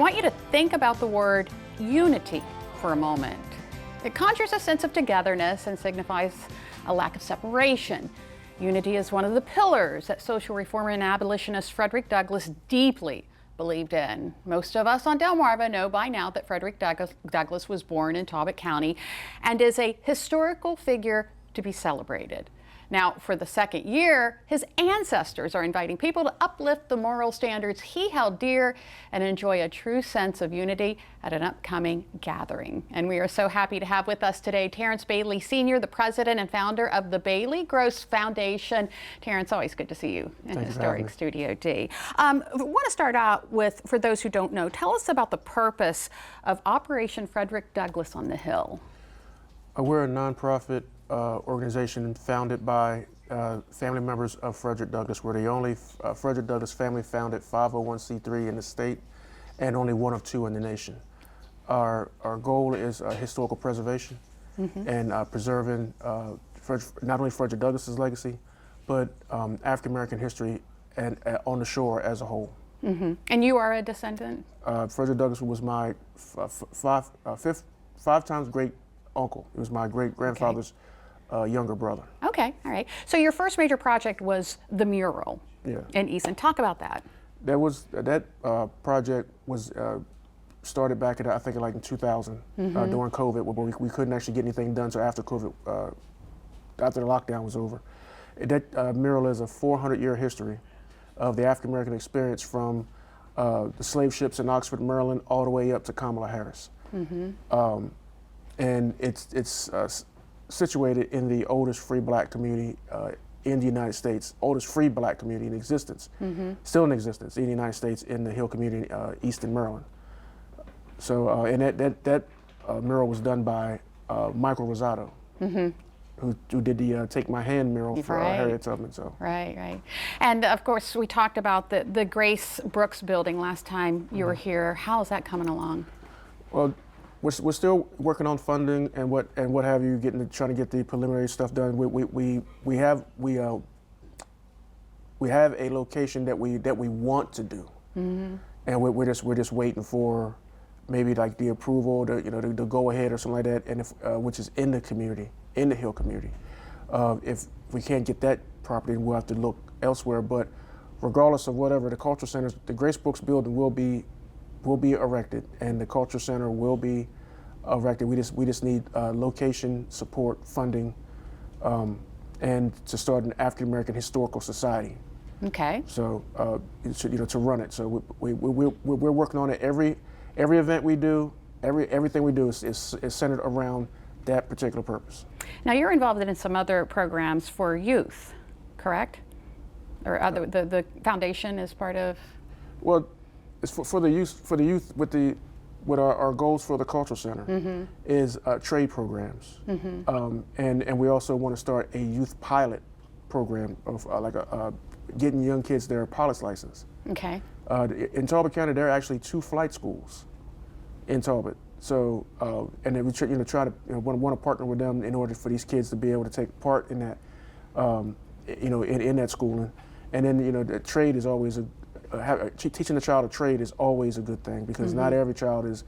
want you to think about the word unity for a moment. It conjures a sense of togetherness and signifies a lack of separation. Unity is one of the pillars that social reformer and abolitionist Frederick Douglass deeply believed in. Most of us on Delmarva know by now that Frederick Douglass was born in Talbot County and is a historical figure to be celebrated. Now, for the second year, his ancestors are inviting people to uplift the moral standards he held dear and enjoy a true sense of unity at an upcoming gathering. And we are so happy to have with us today Terrence Bailey Sr., the president and founder of the Bailey Gross Foundation. Terrence, always good to see you in historic Studio D. I want to start out with, for those who don't know, tell us about the purpose of Operation Frederick Douglass on the Hill. We're a nonprofit organization founded by family members of Frederick Douglass. We're the only Frederick Douglass family founded 501c3 in the state and only one of two in the nation. Our goal is historical preservation and preserving not only Frederick Douglass's legacy, but African American history and on the shore as a whole. And you are a descendant? Frederick Douglass was my five times great uncle. He was my great grandfather's younger brother. Okay, all right. So your first major project was the mural in Easton. Talk about that. That project was started back in, I think, like in 2000 during COVID, where we couldn't actually get anything done. So after COVID, after the lockdown was over, that mural is a 400-year history of the African American experience from the slave ships in Oxford, Maryland, all the way up to Kamala Harris. And it's situated in the oldest free black community in the United States, oldest free black community in existence, still in existence in the United States, in the Hill community, Easton, Maryland. So, and that mural was done by Michael Rosado, who did the Take My Hand mural for Harriet Tubman. So. Right. And of course, we talked about the Grace Brooks building last time you were here. How is that coming along? Well, we're still working on funding and what have you, trying to get the preliminary stuff done. We have a location that we want to do, and we're just waiting for maybe like the approval, to go ahead or something like that, and which is in the community, in the Hill community. If we can't get that property, we'll have to look elsewhere. But regardless of whatever, the cultural centers, the Grace Brooks building will be erected, and the culture center will be erected. We just need location, support, funding, and to start an African American historical society. Okay. So to run it. So we're working on it. Every event we do, everything we do is centered around that particular purpose. Now you're involved in some other programs for youth, correct? Or the foundation is part of. Well, it's for the youth with our goals for the cultural center is trade programs, and we also want to start a youth pilot program of getting young kids their pilot's license. Okay. In Talbot County, there are actually 2 flight schools in Talbot. So and then we try to want to partner with them in order for these kids to be able to take part in that in that schooling, and then the trade is always teaching the child a trade is always a good thing, because not every child is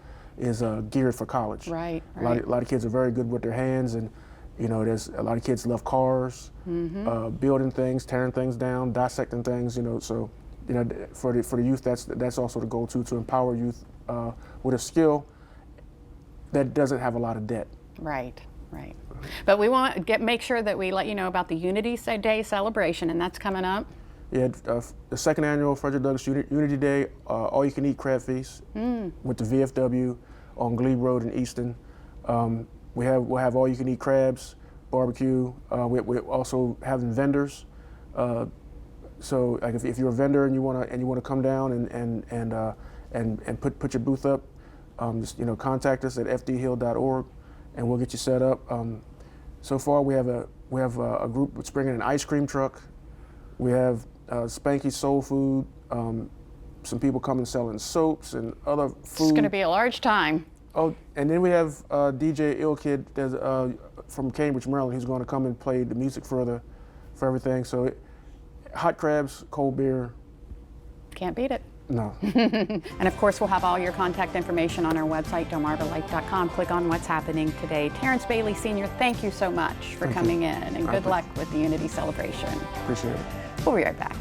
geared for college. Right. A lot of kids are very good with their hands, and there's a lot of kids love cars, building things, tearing things down, dissecting things. So for the youth, that's also the goal too, to empower youth with a skill that doesn't have a lot of debt. Right. But we want to make sure that we let you know about the Unity Day celebration, and that's coming up. Yeah, the second annual Frederick Douglass Unity Day, all-you-can-eat crab feast with the VFW on Glebe Road in Easton. We'll have all-you-can-eat crabs, barbecue. We're also having vendors. So, like if you're a vendor and you want to come down and put your booth up, just contact us at fdhill.org, and we'll get you set up. So far, we have a group that's bringing an ice cream truck. We have Spanky Soul Food, some people coming selling soaps and other food. It's going to be a large time. Oh, and then we have DJ Ill Kid from Cambridge, Maryland. He's going to come and play the music for everything. So hot crabs, cold beer. Can't beat it. No. And of course, we'll have all your contact information on our website, DelmarvaLife.com. Click on what's happening today. Terrence Bailey Sr., thank you so much for coming in, and good luck with the Unity celebration. Appreciate it. We'll be right back.